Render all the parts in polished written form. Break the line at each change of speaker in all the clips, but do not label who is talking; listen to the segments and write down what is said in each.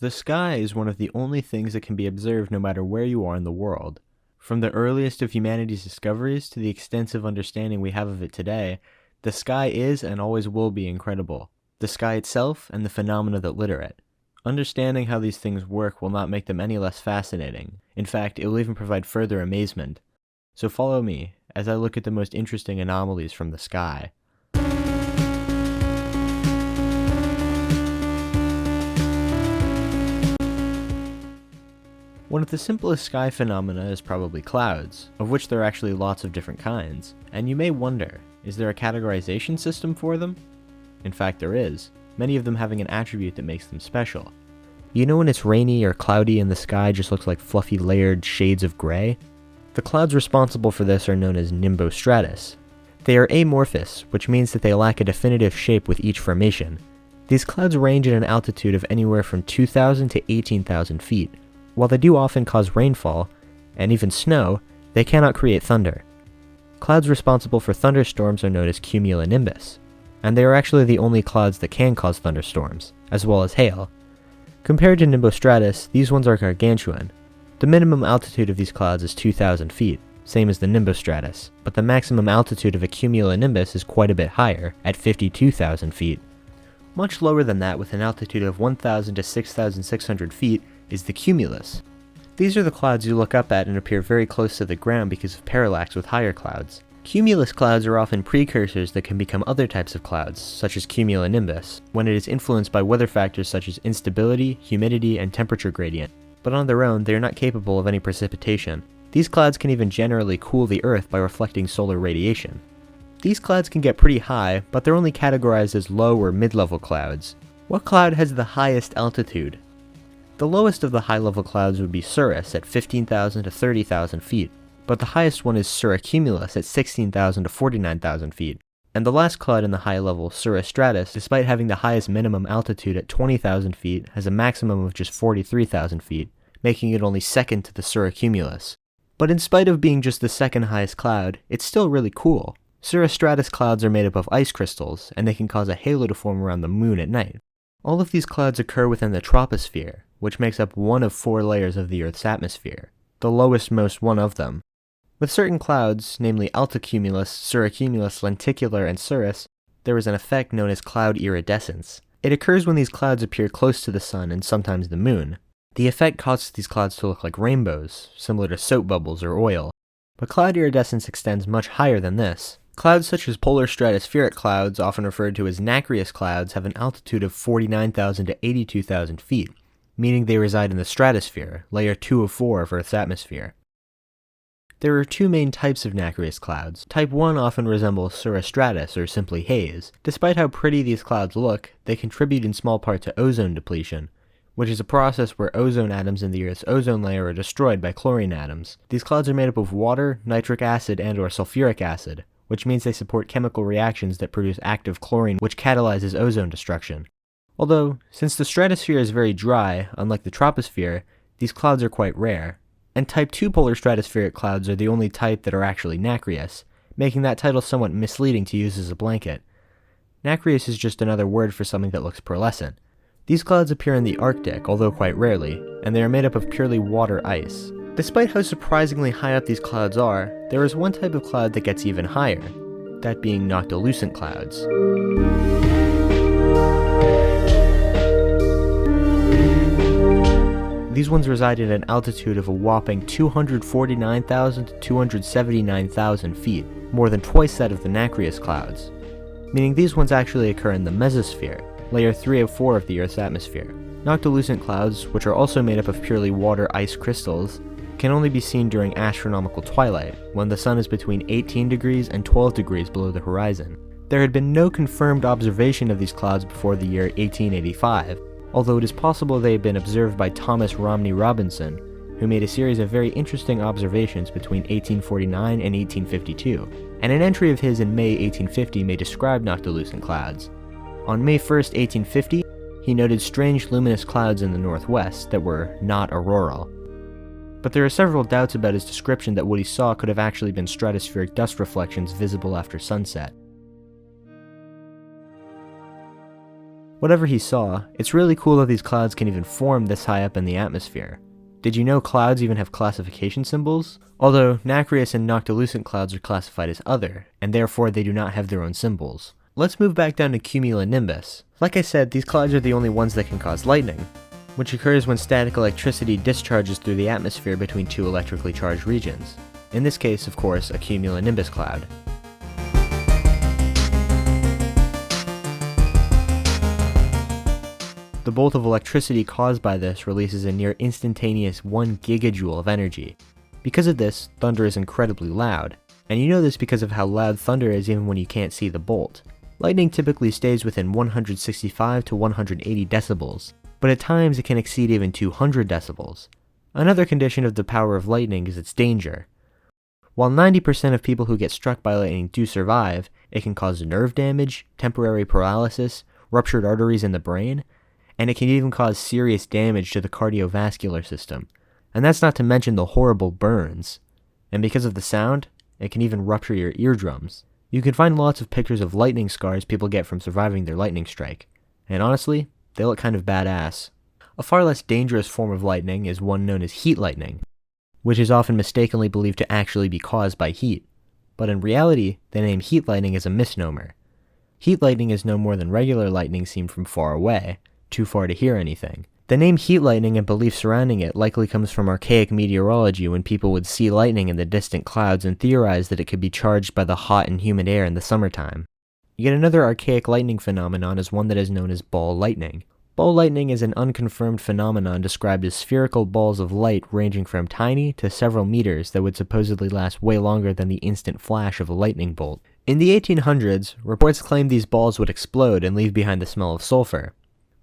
The sky is one of the only things that can be observed no matter where you are in the world. From the earliest of humanity's discoveries to the extensive understanding we have of it today, the sky is and always will be incredible. The sky itself and the phenomena that litter it. Understanding how these things work will not make them any less fascinating. In fact, it will even provide further amazement. So follow me as I look at the most interesting anomalies from the sky. One of the simplest sky phenomena is probably clouds, of which there are actually lots of different kinds. And you may wonder, is there a categorization system for them? In fact, there is, many of them having an attribute that makes them special. You know when it's rainy or cloudy and the sky just looks like fluffy layered shades of gray? The clouds responsible for this are known as nimbostratus. They are amorphous, which means that they lack a definitive shape with each formation. These clouds range at an altitude of anywhere from 2,000 to 18,000 feet. While they do often cause rainfall, and even snow, they cannot create thunder. Clouds responsible for thunderstorms are known as cumulonimbus, and they are actually the only clouds that can cause thunderstorms, as well as hail. Compared to nimbostratus, these ones are gargantuan. The minimum altitude of these clouds is 2,000 feet, same as the nimbostratus, but the maximum altitude of a cumulonimbus is quite a bit higher, at 52,000 feet. Much lower than that, with an altitude of 1,000 to 6,600 feet, is the cumulus. These are the clouds you look up at and appear very close to the ground because of parallax with higher clouds. Cumulus clouds are often precursors that can become other types of clouds, such as cumulonimbus, when it is influenced by weather factors such as instability, humidity, and temperature gradient. But on their own, they are not capable of any precipitation. These clouds can even generally cool the Earth by reflecting solar radiation. These clouds can get pretty high, but they're only categorized as low or mid-level clouds. What cloud has the highest altitude? The lowest of the high-level clouds would be cirrus at 15,000 to 30,000 feet, but the highest one is cirrocumulus at 16,000 to 49,000 feet. And the last cloud in the high level, cirrostratus, despite having the highest minimum altitude at 20,000 feet, has a maximum of just 43,000 feet, making it only second to the cirrocumulus. But in spite of being just the second highest cloud, it's still really cool. Cirrostratus clouds are made up of ice crystals, and they can cause a halo to form around the moon at night. All of these clouds occur within the troposphere, which makes up one of 4 layers of the Earth's atmosphere, the lowest-most one of them. With certain clouds, namely altocumulus, cirrocumulus, lenticular, and cirrus, there is an effect known as cloud iridescence. It occurs when these clouds appear close to the sun and sometimes the moon. The effect causes these clouds to look like rainbows, similar to soap bubbles or oil. But cloud iridescence extends much higher than this. Clouds such as polar stratospheric clouds, often referred to as nacreous clouds, have an altitude of 49,000 to 82,000 feet, meaning they reside in the stratosphere, layer 2 of 4 of Earth's atmosphere. There are 2 main types of nacreous clouds. Type 1 often resembles cirrostratus or simply haze. Despite how pretty these clouds look, they contribute in small part to ozone depletion, which is a process where ozone atoms in the Earth's ozone layer are destroyed by chlorine atoms. These clouds are made up of water, nitric acid, and/or sulfuric acid, which means they support chemical reactions that produce active chlorine, which catalyzes ozone destruction. Although, since the stratosphere is very dry, unlike the troposphere, these clouds are quite rare. And Type 2 polar stratospheric clouds are the only type that are actually nacreous, making that title somewhat misleading to use as a blanket. Nacreous is just another word for something that looks pearlescent. These clouds appear in the Arctic, although quite rarely, and they are made up of purely water ice. Despite how surprisingly high up these clouds are, there is one type of cloud that gets even higher, that being Noctilucent clouds. These ones reside at an altitude of a whopping 249,000 to 279,000 feet, more than twice that of the nacreous clouds, meaning these ones actually occur in the mesosphere, layer 3 of 4 of the Earth's atmosphere. Noctilucent clouds, which are also made up of purely water ice crystals, can only be seen during astronomical twilight, when the sun is between 18 degrees and 12 degrees below the horizon. There had been no confirmed observation of these clouds before the year 1885, although it is possible they had been observed by Thomas Romney Robinson, who made a series of very interesting observations between 1849 and 1852, and an entry of his in May 1850 may describe Noctilucent clouds. On May 1st, 1850, he noted strange luminous clouds in the northwest that were not auroral. But there are several doubts about his description that what he saw could have actually been stratospheric dust reflections visible after sunset. Whatever he saw, it's really cool that these clouds can even form this high up in the atmosphere. Did you know clouds even have classification symbols? Although nacreous and noctilucent clouds are classified as other, and therefore they do not have their own symbols. Let's move back down to cumulonimbus. Like I said, these clouds are the only ones that can cause lightning, which occurs when static electricity discharges through the atmosphere between two electrically charged regions. In this case, of course, a cumulonimbus cloud. The bolt of electricity caused by this releases a near instantaneous 1 gigajoule of energy. Because of this, thunder is incredibly loud, and you know this because of how loud thunder is even when you can't see the bolt. Lightning typically stays within 165 to 180 decibels, but at times it can exceed even 200 decibels. Another condition of the power of lightning is its danger. While 90% of people who get struck by lightning do survive, it can cause nerve damage, temporary paralysis, ruptured arteries in the brain, and it can even cause serious damage to the cardiovascular system. And that's not to mention the horrible burns. And because of the sound, it can even rupture your eardrums. You can find lots of pictures of lightning scars people get from surviving their lightning strike. And honestly, they look kind of badass. A far less dangerous form of lightning is one known as heat lightning, which is often mistakenly believed to actually be caused by heat. But in reality, the name heat lightning is a misnomer. Heat lightning is no more than regular lightning seen from far away, too far to hear anything. The name heat lightning and belief surrounding it likely comes from archaic meteorology when people would see lightning in the distant clouds and theorize that it could be charged by the hot and humid air in the summertime. Yet another archaic lightning phenomenon is one that is known as ball lightning. Ball lightning is an unconfirmed phenomenon described as spherical balls of light ranging from tiny to several meters that would supposedly last way longer than the instant flash of a lightning bolt. In the 1800s, reports claimed these balls would explode and leave behind the smell of sulfur.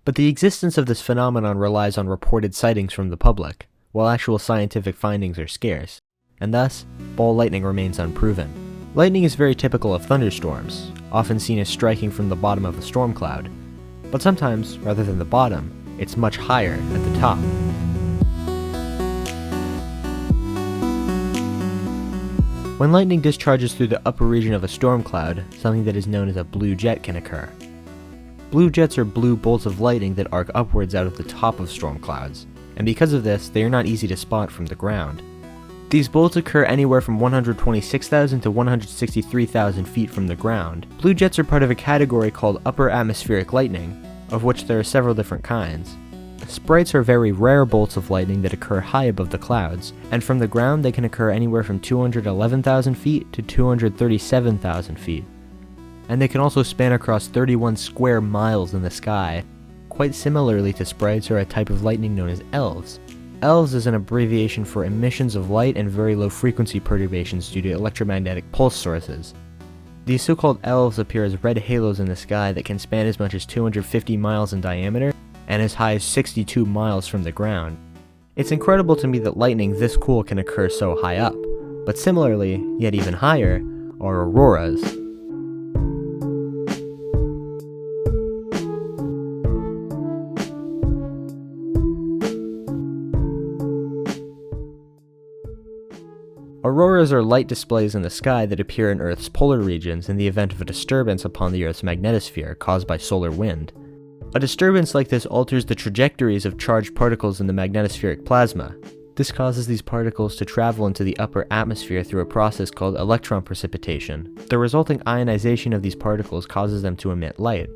But the existence of this phenomenon relies on reported sightings from the public, while actual scientific findings are scarce, and thus, ball lightning remains unproven. Lightning is very typical of thunderstorms, often seen as striking from the bottom of a storm cloud, but sometimes, rather than the bottom, it's much higher at the top. When lightning discharges through the upper region of a storm cloud, something that is known as a blue jet can occur. Blue jets are blue bolts of lightning that arc upwards out of the top of storm clouds, and because of this, they are not easy to spot from the ground. These bolts occur anywhere from 126,000 to 163,000 feet from the ground. Blue jets are part of a category called upper atmospheric lightning, of which there are several different kinds. Sprites are very rare bolts of lightning that occur high above the clouds, and from the ground they can occur anywhere from 211,000 feet to 237,000 feet. And they can also span across 31 square miles in the sky. Quite similarly to sprites are a type of lightning known as elves. ELVs is an abbreviation for emissions of light and very low frequency perturbations due to electromagnetic pulse sources. These so-called ELVs appear as red halos in the sky that can span as much as 250 miles in diameter and as high as 62 miles from the ground. It's incredible to me that lightning this cool can occur so high up, but similarly, yet even higher, are auroras. Auroras are light displays in the sky that appear in Earth's polar regions in the event of a disturbance upon the Earth's magnetosphere caused by solar wind. A disturbance like this alters the trajectories of charged particles in the magnetospheric plasma. This causes these particles to travel into the upper atmosphere through a process called electron precipitation. The resulting ionization of these particles causes them to emit light.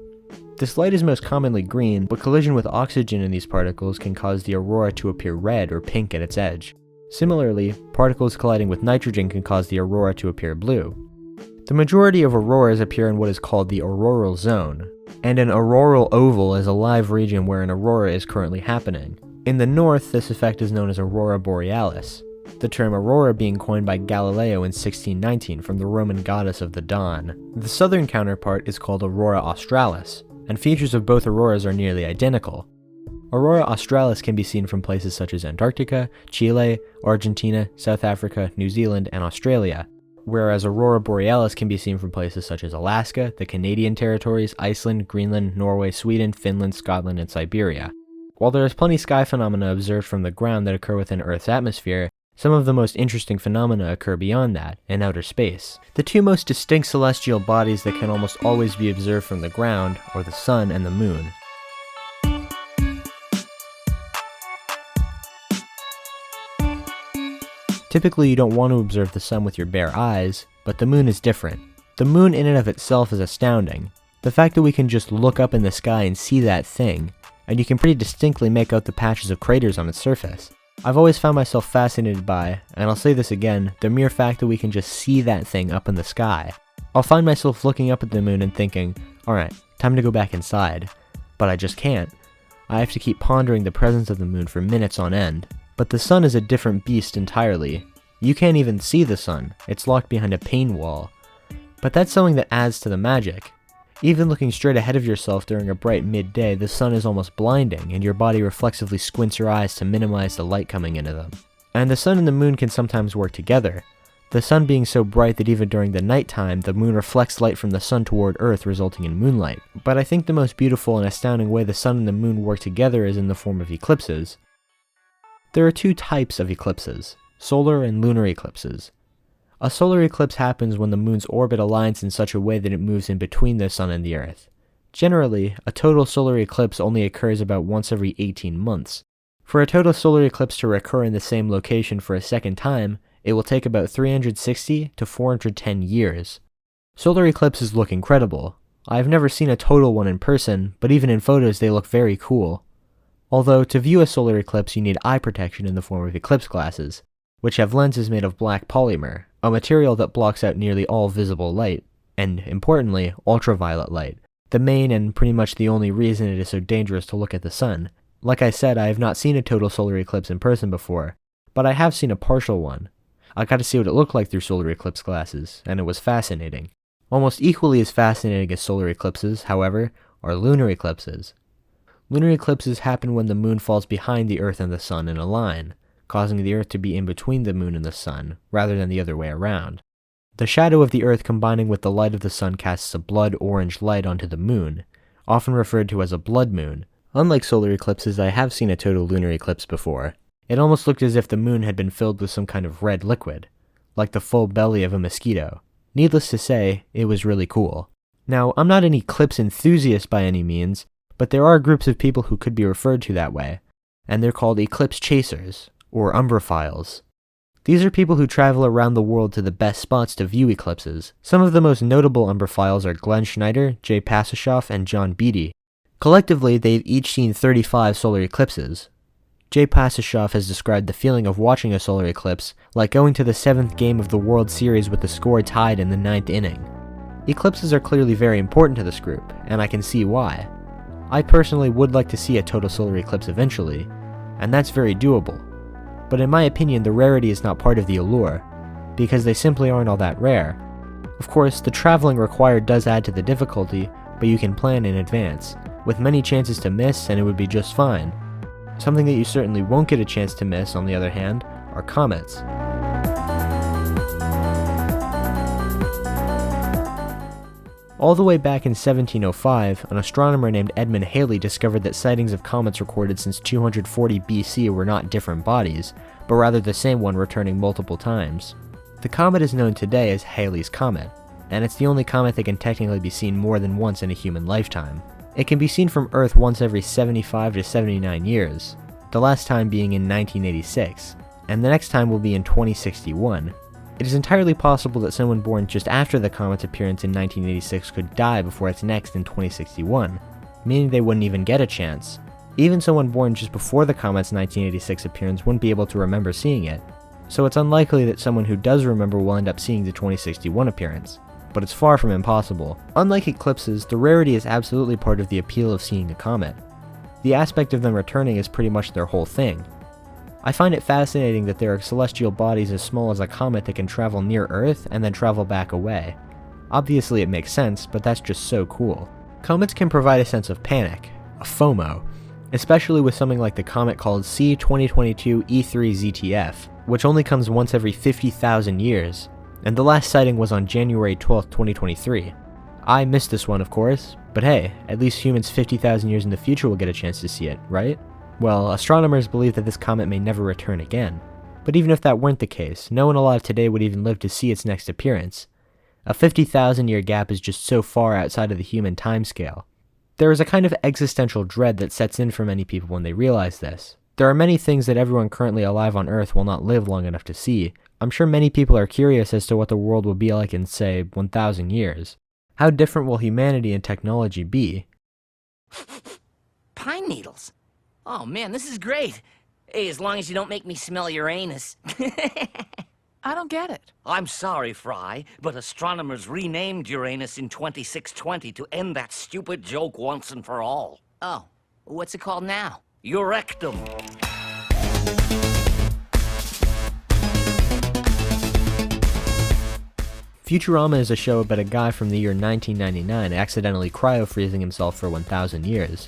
This light is most commonly green, but collision with oxygen in these particles can cause the aurora to appear red or pink at its edge. Similarly, particles colliding with nitrogen can cause the aurora to appear blue. The majority of auroras appear in what is called the auroral zone, and an auroral oval is a live region where an aurora is currently happening. In the north, this effect is known as aurora borealis, the term aurora being coined by Galileo in 1619 from the Roman goddess of the dawn. The southern counterpart is called aurora australis, and features of both auroras are nearly identical. Aurora australis can be seen from places such as Antarctica, Chile, Argentina, South Africa, New Zealand, and Australia, whereas aurora borealis can be seen from places such as Alaska, the Canadian territories, Iceland, Greenland, Norway, Sweden, Finland, Scotland, and Siberia. While there is plenty sky phenomena observed from the ground that occur within Earth's atmosphere, some of the most interesting phenomena occur beyond that, in outer space. The two most distinct celestial bodies that can almost always be observed from the ground are the Sun and the Moon. Typically you don't want to observe the sun with your bare eyes, but the moon is different. The moon in and of itself is astounding. The fact that we can just look up in the sky and see that thing, and you can pretty distinctly make out the patches of craters on its surface. I've always found myself fascinated by, and I'll say this again, the mere fact that we can just see that thing up in the sky. I'll find myself looking up at the moon and thinking, alright, time to go back inside. But I just can't. I have to keep pondering the presence of the moon for minutes on end. But the sun is a different beast entirely. You can't even see the sun, it's locked behind a pane wall. But that's something that adds to the magic. Even looking straight ahead of yourself during a bright midday, the sun is almost blinding, and your body reflexively squints your eyes to minimize the light coming into them. And the sun and the moon can sometimes work together, the sun being so bright that even during the nighttime, the moon reflects light from the sun toward Earth, resulting in moonlight. But I think the most beautiful and astounding way the sun and the moon work together is in the form of eclipses. There are two types of eclipses, solar and lunar eclipses. A solar eclipse happens when the moon's orbit aligns in such a way that it moves in between the sun and the Earth. Generally, a total solar eclipse only occurs about once every 18 months. For a total solar eclipse to recur in the same location for a second time, it will take about 360 to 410 years. Solar eclipses look incredible. I have never seen a total one in person, but even in photos they look very cool. Although, to view a solar eclipse you need eye protection in the form of eclipse glasses, which have lenses made of black polymer, a material that blocks out nearly all visible light, and, importantly, ultraviolet light, the main and pretty much the only reason it is so dangerous to look at the sun. Like I said, I have not seen a total solar eclipse in person before, but I have seen a partial one. I got to see what it looked like through solar eclipse glasses, and it was fascinating. Almost equally as fascinating as solar eclipses, however, are lunar eclipses. Lunar eclipses happen when the moon falls behind the Earth and the sun in a line, causing the Earth to be in between the moon and the sun, rather than the other way around. The shadow of the Earth combining with the light of the sun casts a blood-orange light onto the moon, often referred to as a blood moon. Unlike solar eclipses, I have seen a total lunar eclipse before. It almost looked as if the moon had been filled with some kind of red liquid, like the full belly of a mosquito. Needless to say, it was really cool. Now, I'm not an eclipse enthusiast by any means, but there are groups of people who could be referred to that way, and they're called eclipse chasers, or umbraphiles. These are people who travel around the world to the best spots to view eclipses. Some of the most notable umbraphiles are Glenn Schneider, Jay Pasishoff, and John Beatty. Collectively, they've each seen 35 solar eclipses. Jay Pasishoff has described the feeling of watching a solar eclipse like going to the 7th game of the World Series with the score tied in the 9th inning. Eclipses are clearly very important to this group, and I can see why. I personally would like to see a total solar eclipse eventually, and that's very doable. But in my opinion, the rarity is not part of the allure, because they simply aren't all that rare. Of course, the traveling required does add to the difficulty, but you can plan in advance, with many chances to miss and it would be just fine. Something that you certainly won't get a chance to miss, on the other hand, are comets. All the way back in 1705, an astronomer named Edmund Halley discovered that sightings of comets recorded since 240 BC were not different bodies, but rather the same one returning multiple times. The comet is known today as Halley's Comet, and it's the only comet that can technically be seen more than once in a human lifetime. It can be seen from Earth once every 75 to 79 years, the last time being in 1986, and the next time will be in 2061. It is entirely possible that someone born just after the comet's appearance in 1986 could die before its next in 2061, meaning they wouldn't even get a chance. Even someone born just before the comet's 1986 appearance wouldn't be able to remember seeing it, so it's unlikely that someone who does remember will end up seeing the 2061 appearance. But it's far from impossible. Unlike eclipses, the rarity is absolutely part of the appeal of seeing a comet. The aspect of them returning is pretty much their whole thing. I find it fascinating that there are celestial bodies as small as a comet that can travel near Earth and then travel back away. Obviously it makes sense, but that's just so cool. Comets can provide a sense of panic, a FOMO, especially with something like the comet called C2022 E3 ZTF, which only comes once every 50,000 years. And the last sighting was on January 12, 2023. I missed this one, of course, but hey, at least humans 50,000 years in the future will get a chance to see it, right? Well, astronomers believe that this comet may never return again. But even if that weren't the case, no one alive today would even live to see its next appearance. A 50,000 year gap is just so far outside of the human timescale. There is a kind of existential dread that sets in for many people when they realize this. There are many things that everyone currently alive on Earth will not live long enough to see. I'm sure many people are curious as to what the world will be like in, say, 1,000 years. How different will humanity and technology be?
Pine needles? Oh man, this is great. Hey, as long as you don't make me smell your anus.
I don't get it.
I'm sorry, Fry, but astronomers renamed Uranus in 2620 to end that stupid joke once and for all. Oh, what's it called now? Urectum.
Futurama is a show about a guy from the year 1999 accidentally cryo-freezing himself for 1,000 years.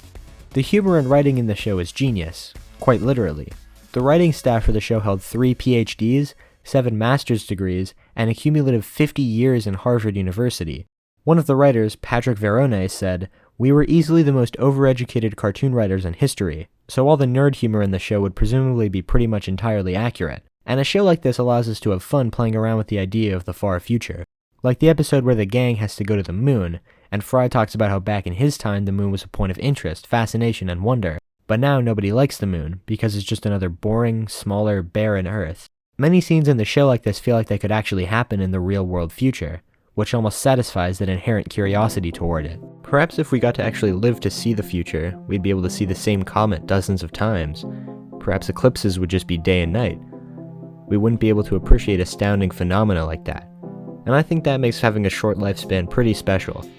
The humor and writing in the show is genius, quite literally. The writing staff for the show held 3 PhDs, 7 master's degrees, and a cumulative 50 years in Harvard University. One of the writers, Patrick Verone, said, "We were easily the most overeducated cartoon writers in history, so all the nerd humor in the show would presumably be pretty much entirely accurate. And a show like this allows us to have fun playing around with the idea of the far future. Like the episode where the gang has to go to the moon, and Fry talks about how back in his time the moon was a point of interest, fascination, and wonder, but now nobody likes the moon, because it's just another boring, smaller, barren Earth. Many scenes in the show like this feel like they could actually happen in the real-world future, which almost satisfies that inherent curiosity toward it. Perhaps if we got to actually live to see the future, we'd be able to see the same comet dozens of times. Perhaps eclipses would just be day and night. We wouldn't be able to appreciate astounding phenomena like that. And I think that makes having a short lifespan pretty special.